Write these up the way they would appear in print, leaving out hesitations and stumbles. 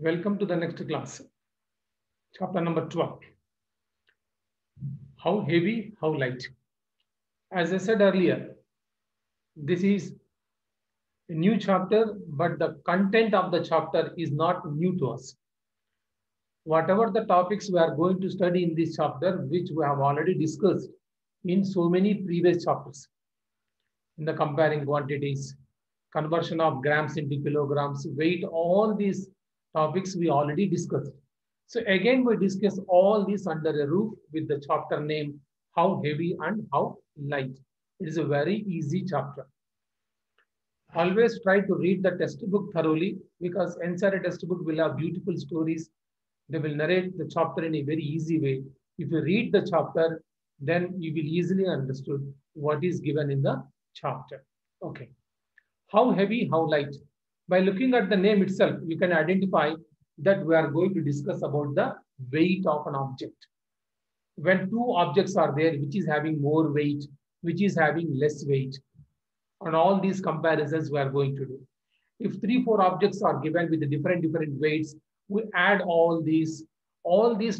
Welcome to the next class. Chapter number 12. How heavy, how light. As I said earlier, this is a new chapter, but the content of the chapter is not new to us. Whatever the topics we are going to study in this chapter, which we have already discussed in so many previous chapters, in the comparing quantities, conversion of grams into kilograms, weight, all these topics we already discussed. So again, we discuss all this under a roof with the chapter name, how heavy and how light. It is a very easy chapter. Always try to read the textbook thoroughly because NCERT textbook will have beautiful stories. They will narrate the chapter in a very easy way. If you read the chapter, then you will easily understood what is given in the chapter. Okay. How heavy, how light? By looking at the name itself, you can identify that we are going to discuss about the weight of an object. When two objects are there, which is having more weight, which is having less weight, and all these comparisons we are going to do. If 3, 4 objects are given with different weights, we add all these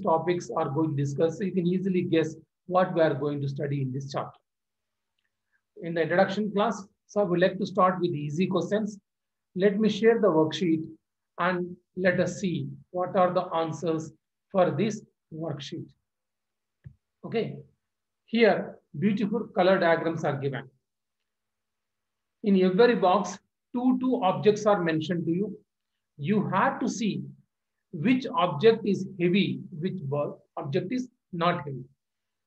topics are going to discuss. So you can easily guess what we are going to study in this chapter. In the introduction class, so I would like to start with easy questions. Let me share the worksheet and let us see what are the answers for this worksheet. Okay, here beautiful color diagrams are given. In every box, two objects are mentioned to you. You have to see which object is heavy, which object is not heavy.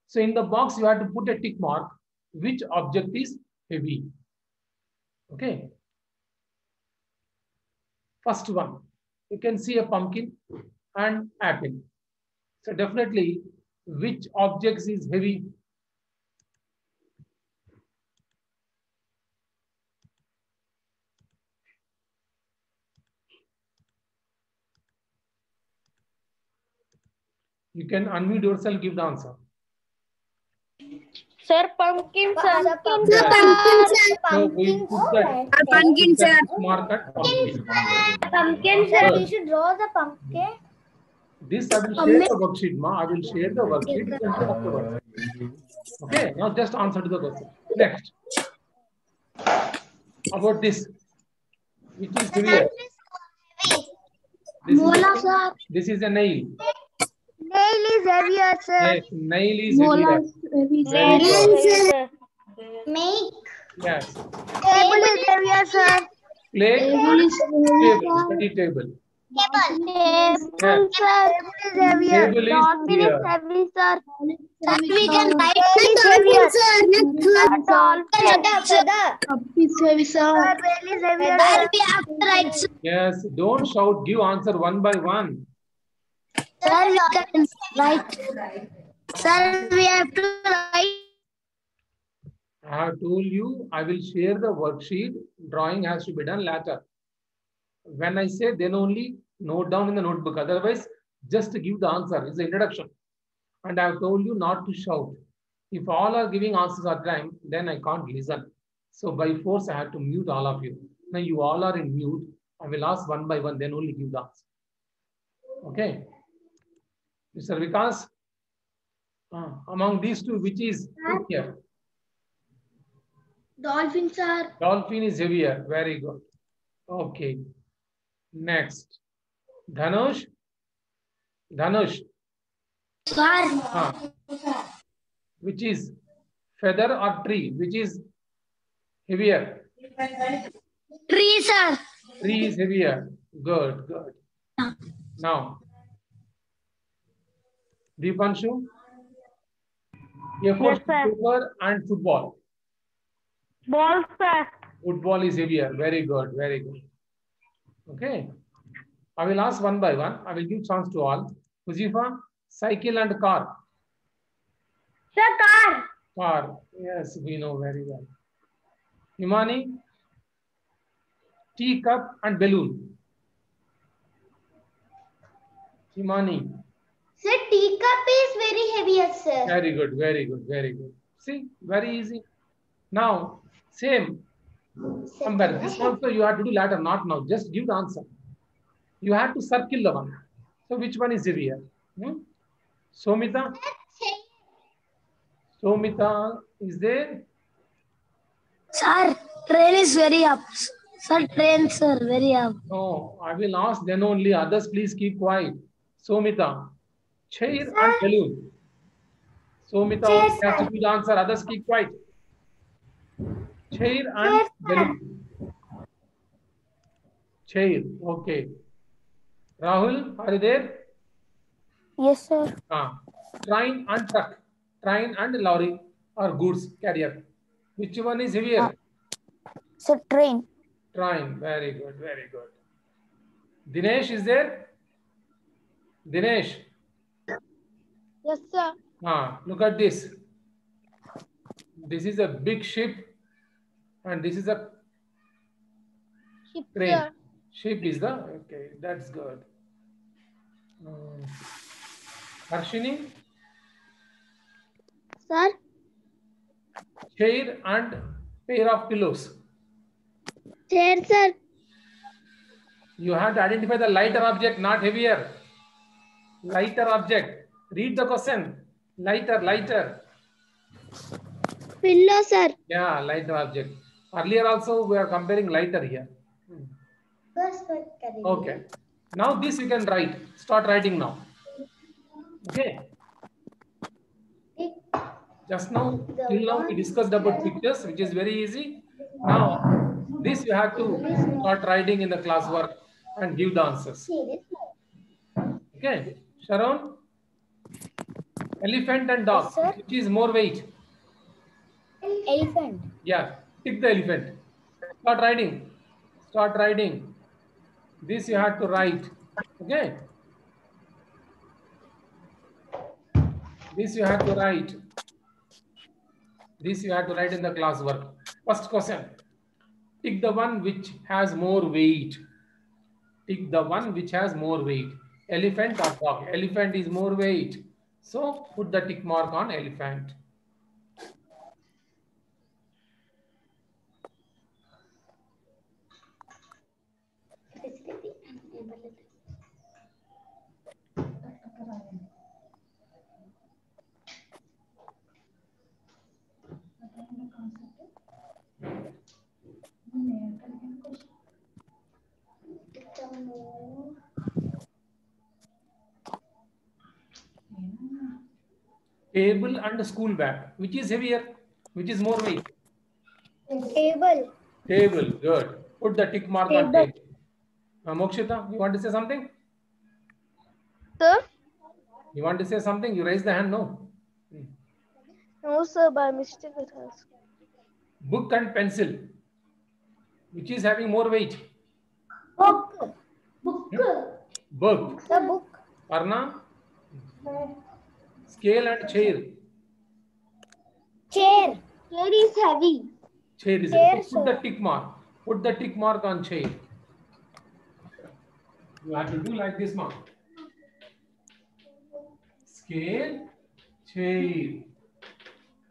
So in the box, you have to put a tick mark, which object is heavy. Okay. First one, you can see a pumpkin and apple. So definitely, which objects is heavy? You can unmute yourself, give the answer. Sir, pumpkin, sir. Pumpkin, sir. So we put that Pumpkin, sir. mark at pumpkin. Pumpkin, sir. We should draw the pumpkin. This I will share the worksheet, ma. I will share the worksheet. You can put the worksheet. Okay, now just answer to the question. Next. About this, which is heavier? This is a nail. Nail is heavier, sir. Yes, nail is heavier. Very good. Make. Yes. Table is heavier, sir. Plate, table, study table. Table. Yes. Table is heavier. Table is Dolphin heavier. is heavy, sir. We can write heavier. sir. Dolphin is heavy, sir. Whale is heavier, sir. We have to write, sir. Yes, don't shout, give answer one by one. Sir, we can write. Sir, we have to write. I have told you, I will share the worksheet. Drawing has to be done later. When I say, then only note down in the notebook. Otherwise, just give the answer. It's the introduction. And I have told you not to shout. If all are giving answers at time, then I can't listen. So by force, I have to mute all of you. Now you all are in mute. I will ask one by one, then only give the answer. Okay. Mr. Vikas, among these two, which is here? Dolphin, sir. Dolphin is heavier. Very good. Okay. Next. Dhanush. Dhanush. Sir. Which is feather or tree? Which is heavier? Tree, sir. Tree is heavier. Good, good. Now, Deepanshu. Yes, sir. Paper and football. Ball, sir. Football is heavier. Very good, very good. Okay. I will ask one by one. I will give chance to all. Huzifa, cycle and car. Sir, car. Car. Yes, we know very well. Himani, teacup and balloon. Himani. Sir, teacup is very heavier, sir. Very good, very good, very good. See, very easy. Now, same. Somewhere. This also you have to do later, not now. Just give the answer. You have to circle the one. So which one is heavier? Somita? Somita is there? Sir, train is very up. Sir, train, sir, very up. No, I will ask then only. Others, please keep quiet. Somita, chair and balloon. Somita only has to give the answer. Others keep quiet. Chair and balloon. Chair. Okay. Rahul, are you there? Yes, sir. Train and truck. Train and lorry or goods carrier. Which one is heavier? Sir, train. Train. Very good. Very good. Dinesh is there? Dinesh. Yes, sir. Look at this. This is a big ship and this is a Ship, train. sir. Ship is the, okay, that's good. Harshini? Sir. Chair and pair of pillows. Chair, sir. You have to identify the lighter object, not heavier. Lighter object. Read the question. Lighter, lighter. Pillow, sir. Yeah, lighter object. Earlier also we are comparing lighter here. Okay. Now this you can write. Start writing now. Okay. Just now, till now we discussed about pictures, which is very easy. Now, this you have to start writing in the classwork and give the answers. Okay. Sharon? Elephant and dog. Yes, which is more weight? Elephant. Yeah. Pick the elephant. Start writing. Start writing. This you have to write. Okay. This you have to write. This you have to write in the classwork. First question. Pick the one which has more weight. Pick the one which has more weight. Elephant or dog? Elephant is more weight. So put the tick mark on elephant. Table and school bag. Which is heavier? Which is more weight? Table. Table. Good. Put the tick mark on table. Mokshita, you want to say something? Sir? You want to say something? You raise the hand. No. No, sir. By mistake it has. Book and pencil. Which is having more weight? Book. Book. Book. The book. Arna? Scale and chair. Chair. Chair is heavy. Chair is Chair, heavy. Put the sir. tick mark. Put the tick mark on chair. You have to do like this, mark. Scale, chair.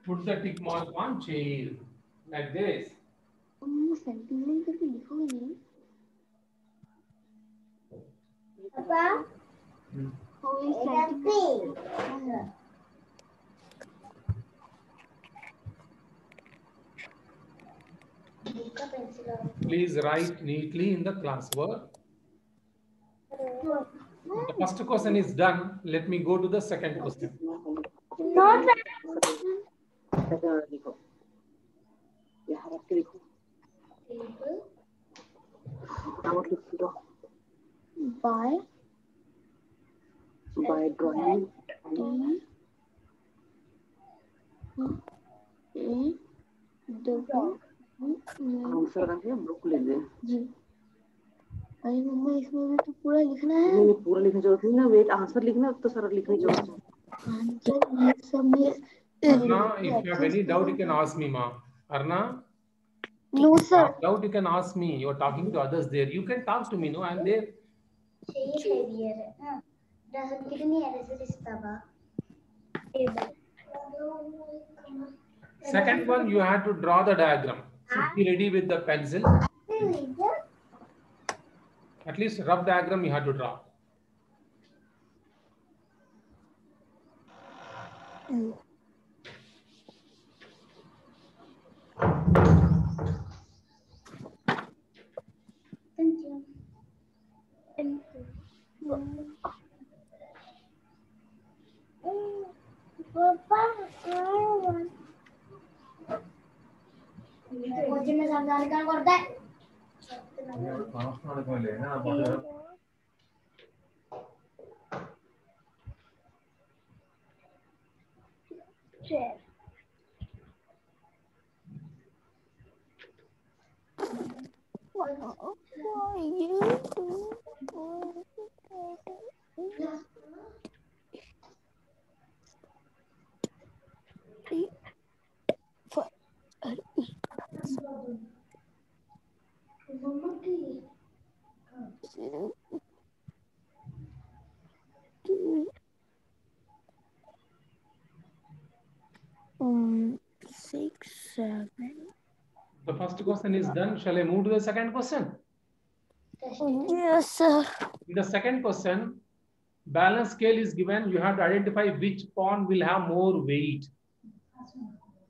Put the tick mark on chair. Like this. Papa? Who is Please write neatly in the classwork. The first question is done. Let me go to the second question. Not by drawing answer रखे book ले दे जी। अरे मम्मा इसमें भी तो पूरा लिखना है। नहीं पूरा लिखने की जरूरत नहीं ना, वेट आंसर लिखना तो सारा लिखने की जरूरत है। आंसर ये सब में Arna, if you have any doubt, you can ask me, ma. Arna? No, sir. Doubt, you can ask me. You're talking to others there. You can talk to me, no? I'm there. Second one, you have to draw the diagram. So be ready with the pencil. At least rough diagram you have to draw. Thank you. Six, 7. The first question is done. Shall I move to the second question? Yes, sir. In the second question, balance scale is given. You have to identify which pawn will have more weight.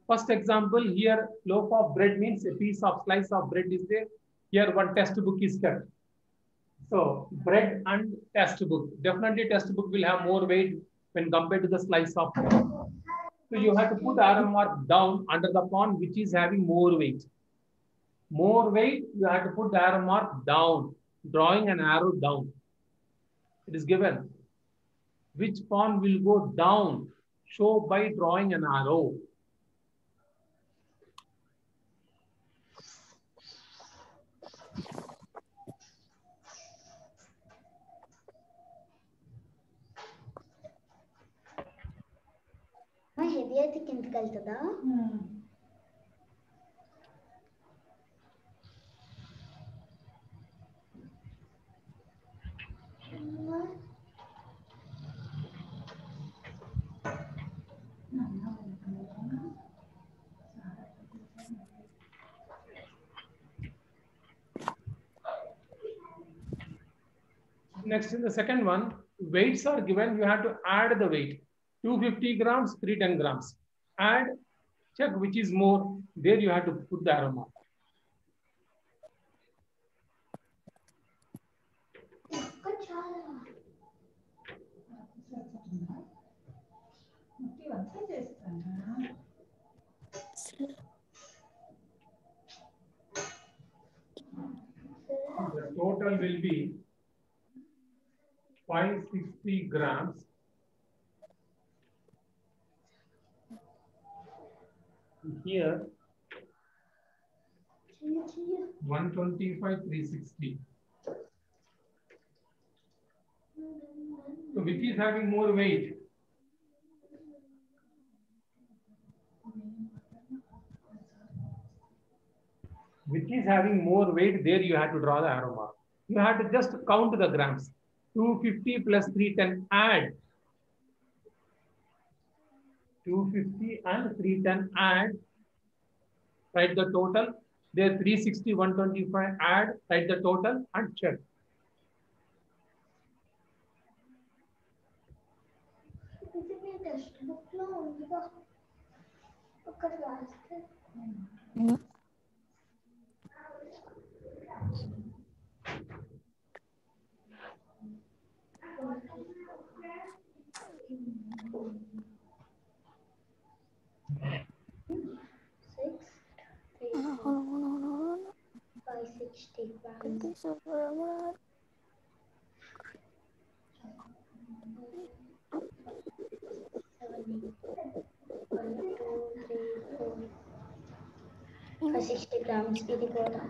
First example, here loaf of bread means a piece of slice of bread is there. Here one textbook is kept. So bread and textbook. Definitely textbook will have more weight when compared to the slice of bread. So you have to put arrow mark down under the pawn which is having more weight. More weight, you have to put the arrow mark down, drawing an arrow down. It is given. Which pawn will go down? Show by drawing an arrow. heavy అయితే కిందకి వెళ్తుందా Next, in the second one, weights are given. You have to add the weight. 250 grams, 310 grams. Add, check which is more. There you have to put the arrow mark. The total will be 560 grams. Here 125, 360. So which is having more weight? Which is having more weight? There you have to draw the arrow mark. You have to just count the grams. 250 plus 310, add. 250 and 310, add. Write the total. There 360, 125, add. Write the total and check. For 60 grams ఇది కూడా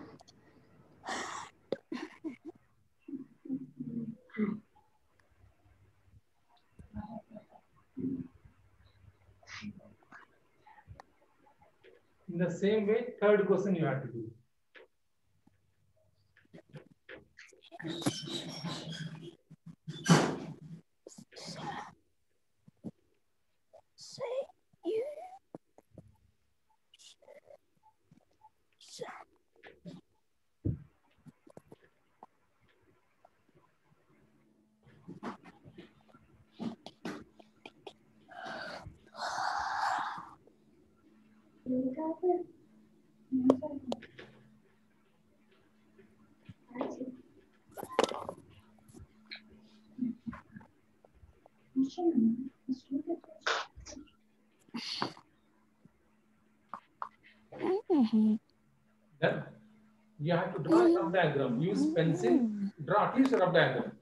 In the same way, third question you have to do. Then you have to draw a rough diagram. Use pencil, draw at least a rough diagram.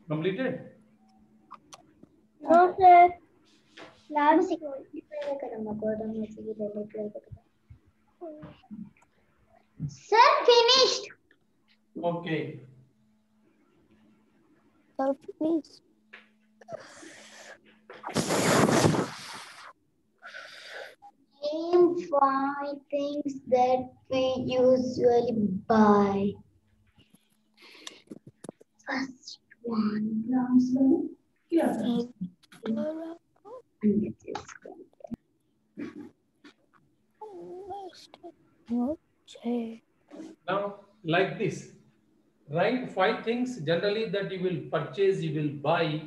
Completed? No, sir. Sir, finished. Okay. Sir, please. Name 5 things that we usually buy. First one. Now, like this, write 5 things generally that you will purchase, you will buy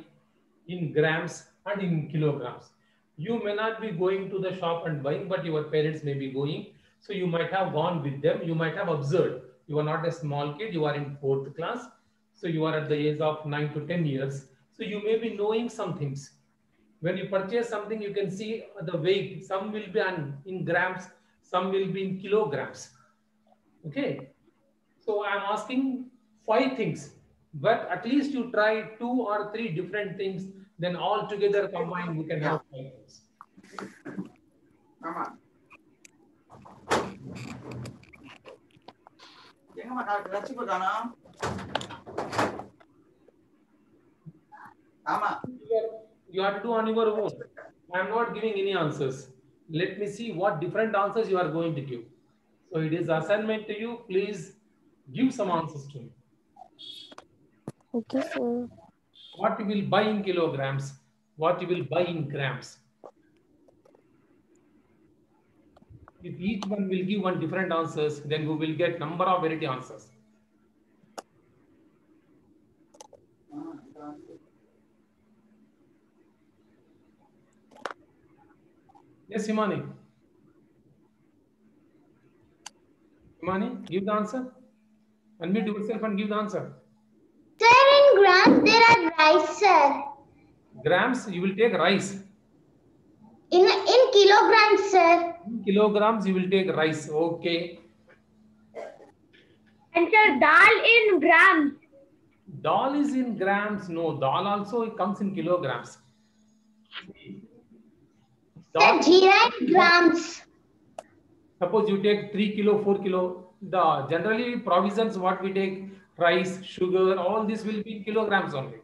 in grams and in kilograms. You may not be going to the shop and buying, but your parents may be going. So you might have gone with them. You might have observed. You are not a small kid. You are in 4th class. So you are at the age of 9 to 10 years. So you may be knowing some things. When you purchase something, you can see the weight. Some will be in grams, some will be in kilograms. Okay. So I'm asking 5 things, but at least you try 2 or 3 different things. Then all together combined, you can have 5 things. You have to do on your own. I'm not giving any answers. Let me see what different answers you are going to give. So it is assignment to you. Please give some answers to me. Okay, sir. What you will buy in kilograms? What you will buy in grams? If each one will give one different answers, then we will get number of variety answers. Yes, Himani. Himani, give the answer. Unmute yourself and give the answer. Sir, in grams there are rice, sir. Grams, you will take rice. In kilograms, sir. In kilograms, you will take rice. Okay. And sir, dal in grams. Dal is in grams. No, dal also comes in kilograms. Sir, jeera in grams. Suppose you take 3 kilo, 4 kilo. The generally provisions what we take, rice, sugar, all this will be in kilograms only.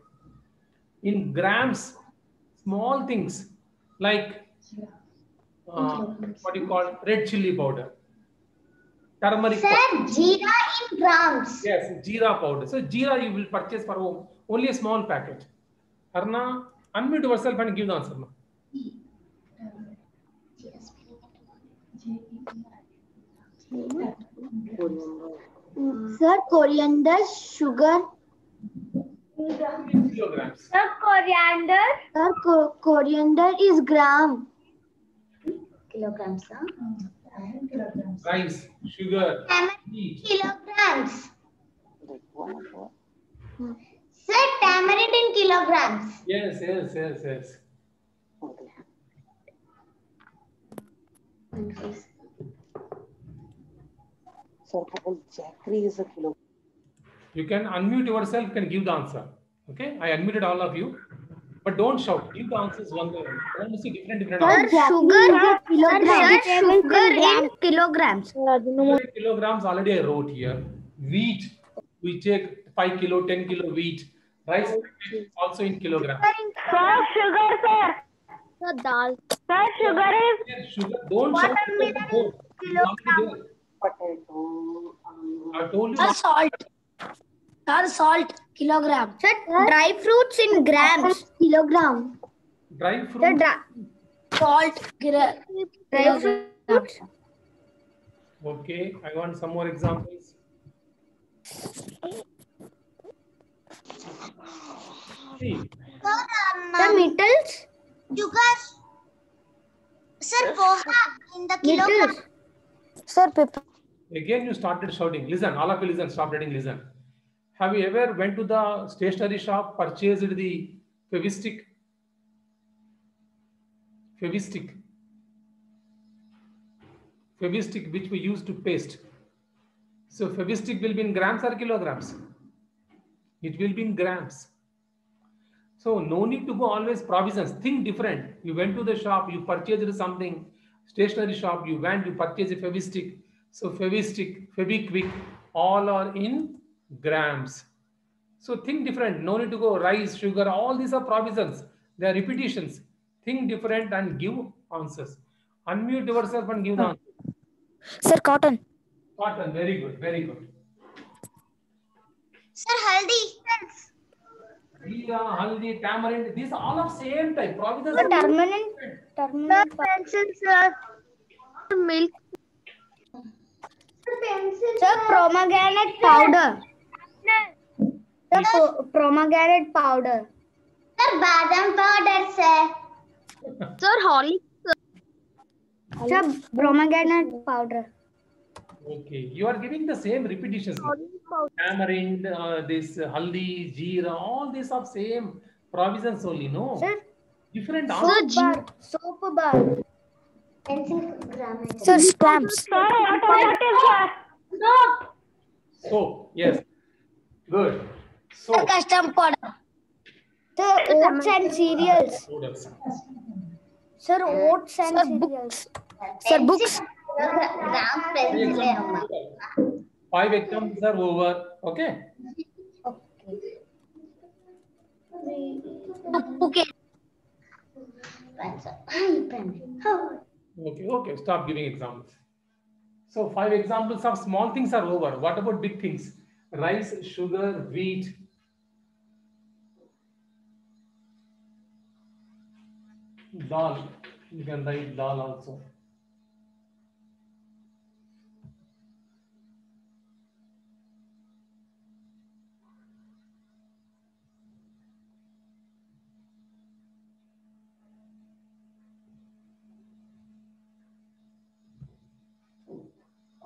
In grams, small things like what you call red chili powder, turmeric Sir, powder. jeera in grams. Yes, jeera powder. So jeera you will purchase for home, only a small packet. Arna, unmute yourself and give the answer. Sir, coriander, sugar. Kilograms. Sir, coriander. Sir, coriander is gram. Kilograms, huh? Rice, sugar, meat. Kilograms. Sir, tamarind in kilograms. Yes. Sir, jaggery is a kilo. You can unmute yourself, can give the answer. Okay, I unmuted all of you. But don't shout. Give the answers one by one. I want to see different Sir, answers. sugar in kilograms. Sugar in kilograms already I wrote here. Wheat, we take 5 kilo, 10 kilo wheat. Rice also in kilograms. Sir, sugar, sir. Sir, dal. Sir, sugar is Sugar, don't shout. kilogram. Potato. I told you. Sir, salt. Sir, salt, kilogram. Sir, dry fruits in grams. Kilogram. Dry fruit. Salt, dry fruits. Okay, I want some more examples. See, Sir, metals. Sugar. Sir, poha in the kilogram. Sir, pepper. again you started shouting. Listen, all of you listen, stop reading, listen. Have you ever went to the stationery shop, purchased the Fevistick? Fevistick. Fevistick which we use to paste. So Fevistick will be in grams or kilograms? It will be in grams. So no need to go always provisions. Think different. You went to the shop, you purchased something, stationery shop, you went, you purchased a Fevistick. So Fevistick, Fevikwik, all are in grams. So think different. No need to go rice, sugar, all these are provisions. They are repetitions. Think different and give answers. Unmute yourself and give the answer. Sir, cotton. Cotton, very good, very good. Sir, haldi. Jeera, haldi, tamarind, these are all of same type. Provisions. Sir, turmeric. Pencil, sir. Milk. Sir, pomegranate powder. Sir, pomegranate powder. Sir, badam powder, sir. Sir, Horlicks. Sir, pomegranate powder. Okay, you are giving the same repetitions. Tamarind, this haldi, jeera, all these are same provisions only, no? Sir, Different answers. soap bar. Pencil grammar. Sir, stamps. Sir, automotive, sir. No. So, yes. Good. So, Sir, custom powder. Sir, oats and cereals. products. Sir, oats and cereals. Sir, books. Gram pencil. Amma. 5 examples are over. Okay. Okay. Pencil. Pen. Okay. Stop giving examples. So 5 examples of small things are over. What about big things? Rice, sugar, wheat. Dal. You can write dal also.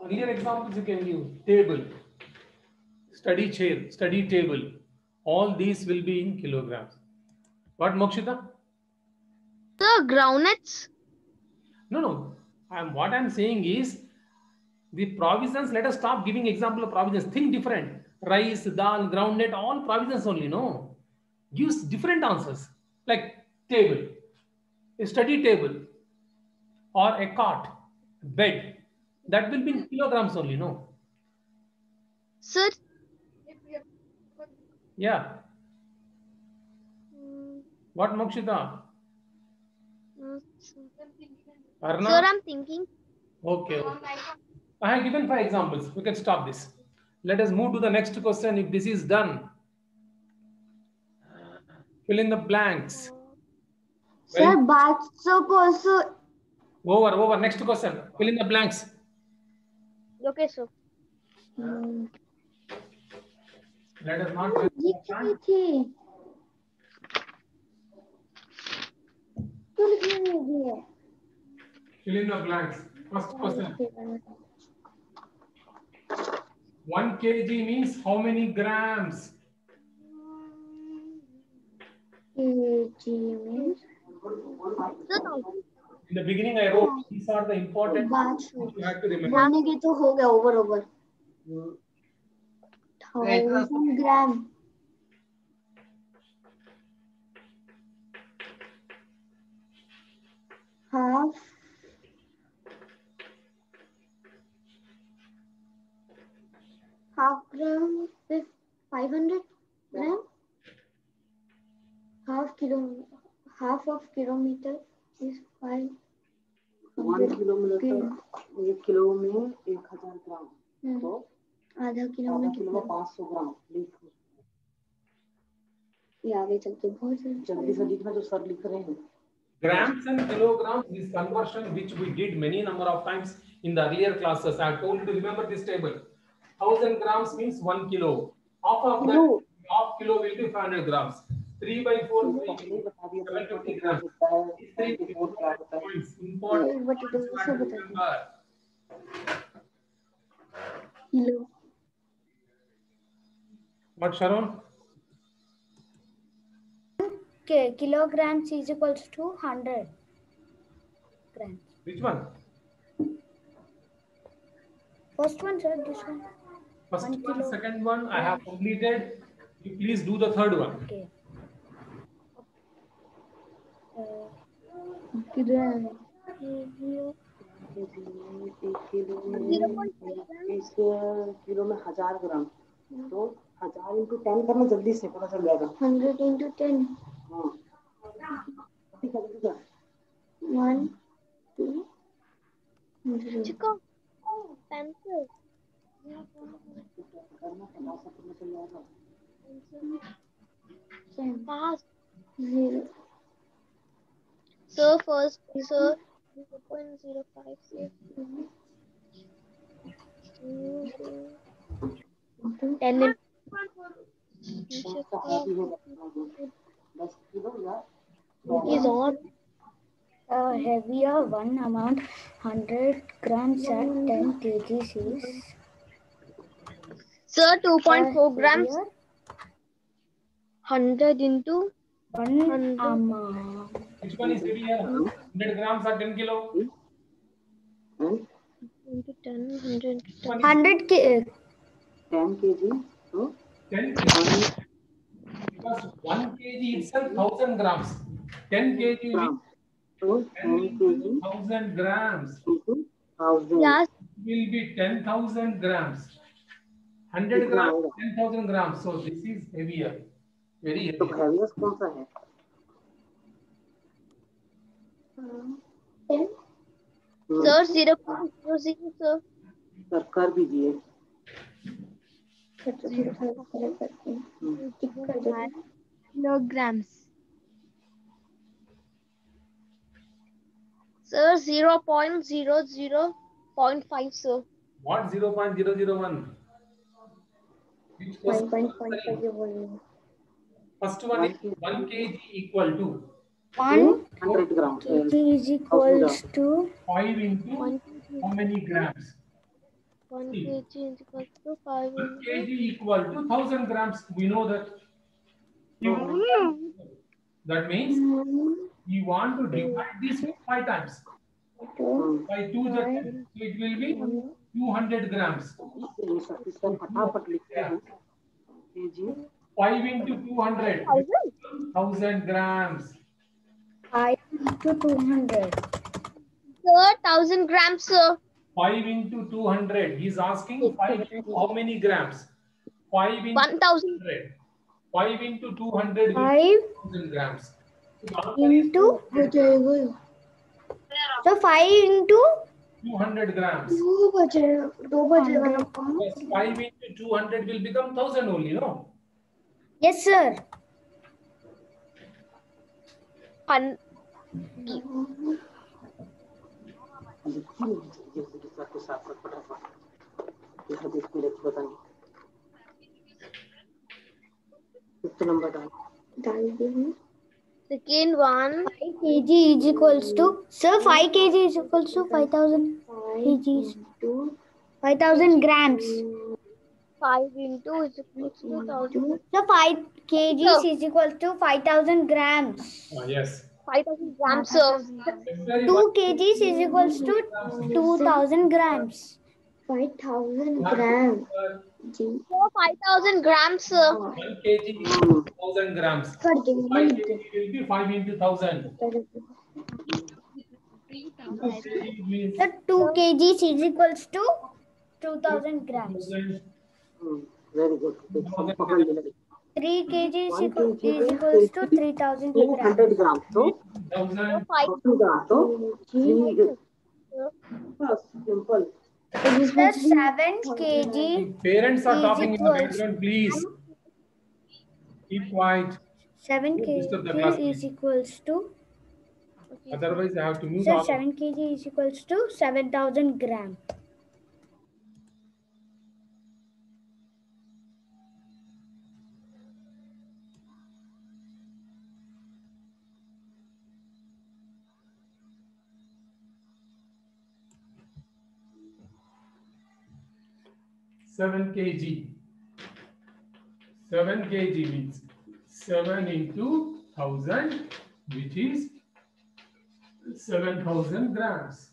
Earlier examples you can use. Table, study chair, study table. All these will be in kilograms. What, Mokshita? Sir, groundnuts. No. What I'm saying is the provisions. Let us stop giving example of provisions. Think different. Rice, dal, groundnut, all provisions only. No, gives different answers. Like table, a study table, or a cot, bed. That will be in kilograms only. No. Sir. Yeah. What, Mokshita? Arna? Sir, I'm thinking. Okay. I have given 5 examples. We can stop this. Let us move to the next question. If this is done, fill in the blanks. Sir, bath soap also. Over. Next question. Fill in the blanks. Okay, sir. Let us not waste time. Fill in the blanks. First question. 1 kg means how many grams? In the beginning, I wrote these are the important things you have to remember. over. 1000 gram. kilogram is 500 gram. Half of kilometer is 5. 1 kilometre 1 kilo में 1000 ग्राम तो आधा kilo में 500 ग्राम लिख। ये आगे चलते बहुत जल्दी से लिखना जो सर लिख रहे हैं। Grams and kilograms, this conversion which we did many number of times in the earlier classes. I told you to remember this table. 1000 grams means 1 kilo. Half of that, half kilo will be 500 grams. 3 by 4 will be 750 grams. These 3 points important. Remember. Kilo. What, Sharon? Kilograms is equals to 100 grams. Which one? First one, sir. This one. First 1 one, kilo. second one, I have completed. You please do the third one. Okay. Kilo 1 kilo में 1000 ग्राम तो 1000 into 10 करना जल्दी से पता चल जाएगा। 100 into 10 हाँ ठीक है 1 2 चिको पेंसिल करना फटाफट पता चल जाएगा। पास 0 सर फर्स्ट सर 0.05 से 10 10 किलो या is on Heavier one amount 100 grams at 10 kgs is sir 2.4 grams heavier 100 into one amount. Which one is heavier? 100 grams or 10 kilo? into 10 100 into 10 100 10 kg तो 10 kg. Because 1 kg itself 1000 grams. 10 kg ग्राम तो 10 kg 1000 grams into 1000 yes will be 10,000 grams. 100 grams, 10,000 grams. So this is heavier. Very तो heavy. Habeas कौन सा है? 10 sir 0.00 sir sir कर दीजिए। kilograms sir 0.00.5 sir What 0.001? Which question? 1.5 First one is 1 kg equal to 100 gram kg is equals to 5 into 1 how many grams? 1 kg is equal to 5 1 kg equal to 1000 grams. We know that. That means we want to divide this with 5 times. By 2 so it will be 200 grams. Sir फटाफट लिखते हैं kg 5 into 200 1000 grams. 5 to 200. sir 1000 grams sir 5 into 200. He's asking 5 into how many grams? 5 into 1000 200. 5 into 200 will 5 be 1000 grams. into so 5 into 200 grams. 2 बचेगा ना Yes, 5 into 200 will become 1000 only, no? yes sir. Sir को साफ कर फटाफट यहाँ देख के लिख बताइए कितना नंबर डाल दीजिए second one 5 kg is equals to sir 5 kg is equals to 5000 kgs 5000 grams. 5 into is equal to 1000 So 5 kgs is equal to 5000 grams. Yes. 5000 grams sir 2 kgs is equals to 2000 grams. 5000 grams sir 5000 grams sir 1 kg is 1000 grams. 5 kg will be 5 into 1000. 2 kg means So 2 kgs is equals to 2000 grams. 1000. Very good. 3 kg is 1 equals kg to 3000 grams. 100 grams. So 1000. 1000 grams. So 3 simple. Sir, 7 kg Parents are is talking in the equals background, please. Keep quiet. 7 Don't disturb the kg classmates. is equals to Otherwise, I have to mute sir, all. 7 kg is equals to 7000 grams. Seven kg. 7 kg means 7 into 1000, which is 7000 grams.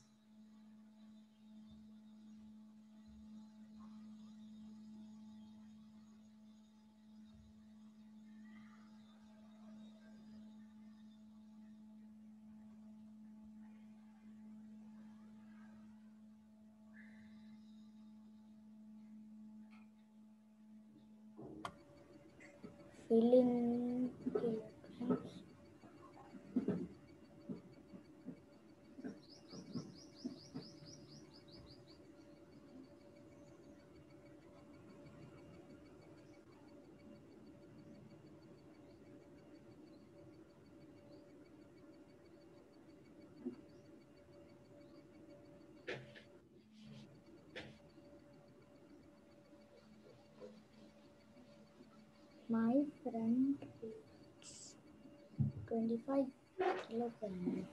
Fill in kilograms. My friend weighs 25 kilograms.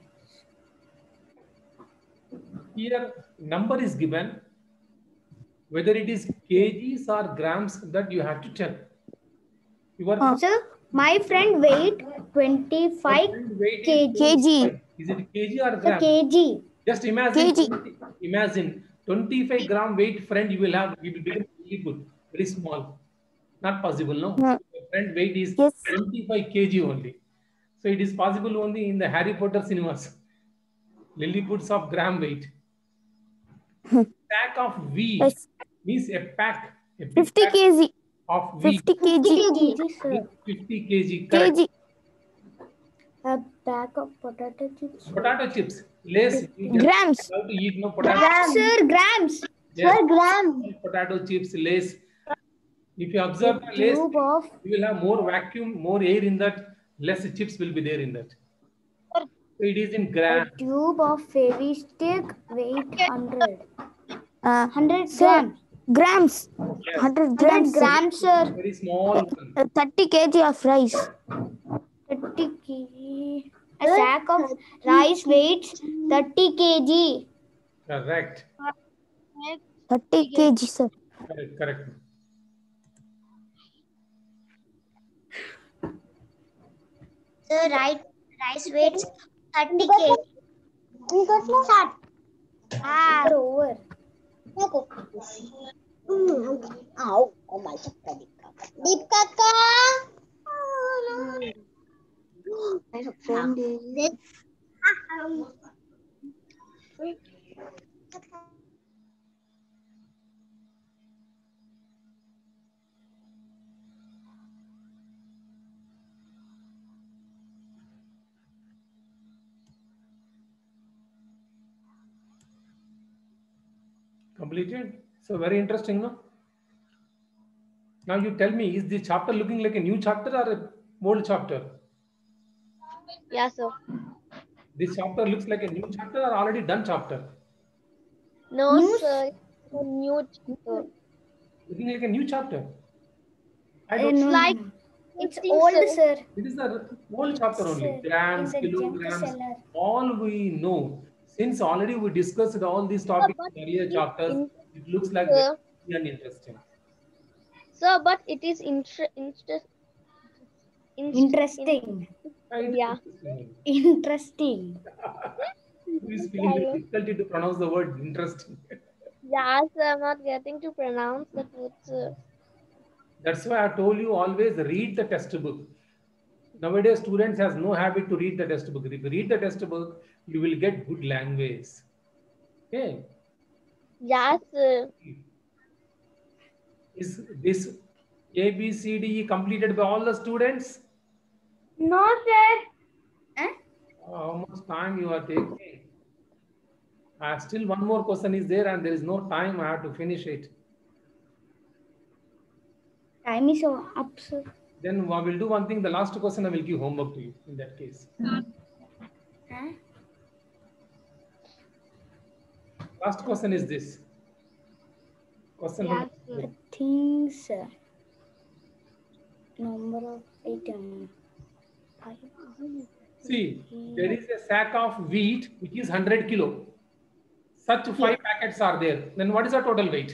Here, number is given. Whether it is kgs or grams, that you have to tell. Sir, my friend weight 25 weight kg. Is it kg or Sir, gram? kg. Just imagine. Imagine 25 gram weight friend you will have. It will become really good, very small. Not possible, no. Your friend weight is 25 kg only. So it is possible only in the Harry Potter cinemas. Lilliputians of gram weight. Pack of wheat means a pack. A big 50 pack kg. of wheat. 50 kg. 50 kg, sir. 50 kg. Correct. kg. A bag of potato chips. Potato chips. Less. Grams. You have to eat no potato. Grams, sir, grams. Yes. Sir, grams. Potato chips, lace. If you observe the lace, Tube of you will have more vacuum, more air in that. Less chips will be there in that. So it is in a grams. tube of Fevistick weight 100. 100 Sir, grams. grams. Yes. 100 grams. 100 grams, sir. Very small one. 30 kg of rice. 30 kg. A sack of rice weighs 30 kg. Correct. 30 kg, sir. Correct. Correct. Sir, rice weights 30 kg. Sir, over. Oh my God. Deep Kaka. Friend is Completed. So very interesting, no? Now you tell me, is the chapter looking like a new chapter or a old chapter? Yeah, sir. This chapter looks like a new chapter or already done chapter? No, News? sir. It's a new chapter. Looking like a new chapter. I No, don't. no, like- no. It's think old, so. sir. It is the old chapter only. Sir, Grams, in the junk kilograms, cellar. all we know. Since already we discussed all these topics but in earlier it is chapters, it looks like Sir. very uninteresting. Sir, but it is interesting. Interesting. Right? Yeah. Interesting. Who is feeling the difficulty to pronounce the word interesting? Yeah, sir. I'm not getting to pronounce that word, sir. That's why I told you always read the textbook. Nowadays, students has no habit to read the textbook. If you read the textbook, you will get good language. Okay. Yeah, sir. Is this A, B, C, D, E completed by all the students? No, sir. How much time you are taking? Still one more question is there and there is no time. I have to finish it. Time is up, sir. Then I will do one thing. The last question I will give homework to you in that case. Last question is this. Question Yes, number sir. Things. Number of items. See, there is a sack of wheat which is 100 kilo. Such 5 packets are there. Then what is the total weight?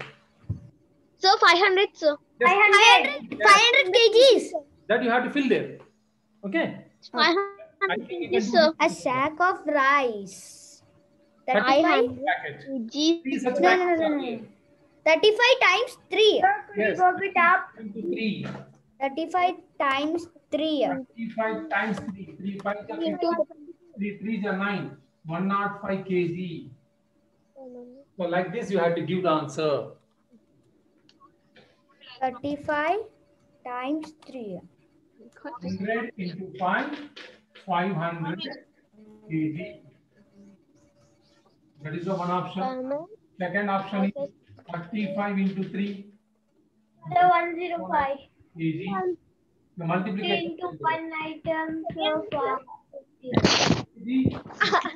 Sir, 500, sir. 500 kgs. That you have to fill there. Okay. 500 think you kgs, can sir. A sack of rice. 35 500 packets. kgs. 3 such No, packets no, are no, there. no. 35 times 3. Yes. it up. Into 3. 35 times 3. 35 times 3. 3 5 is Into 3 3 is 9. 105 kg. So like this you have to give the answer. 35 times 3. 100 into 5, 500 kg. That is the one option. Second option is 35 into 3 105. kg. The multiplication Into 1 item. kg,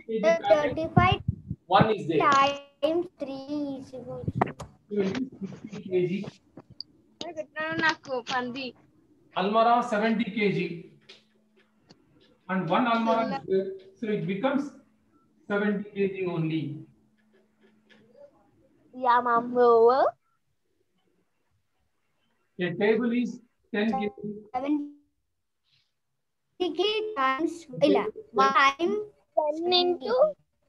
35 1 is there. times 3 is equal to So it is 50 kg. నాకు పంది Almara 70 kg. And one almara is there. So it becomes 70 kg only. Yeah మామ్మ A table is 10 kg. 70 times 1 time 10 into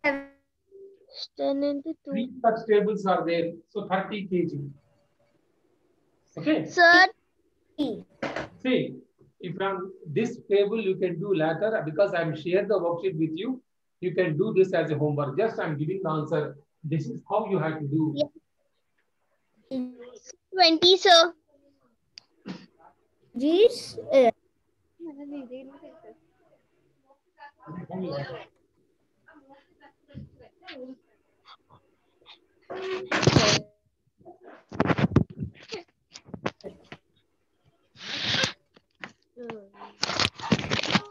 10 into 2. 3 such tables are there. So 30 kg. Okay. Sir, See, if on this table you can do later because I am share the worksheet with you. You can do this as a homework. Just I am giving the answer. This is how you have to do. yeah. 20, sir. G's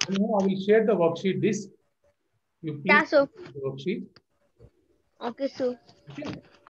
Now I will share the worksheet. This you please Yeah, sir. the worksheet. Okay, sir. Okay.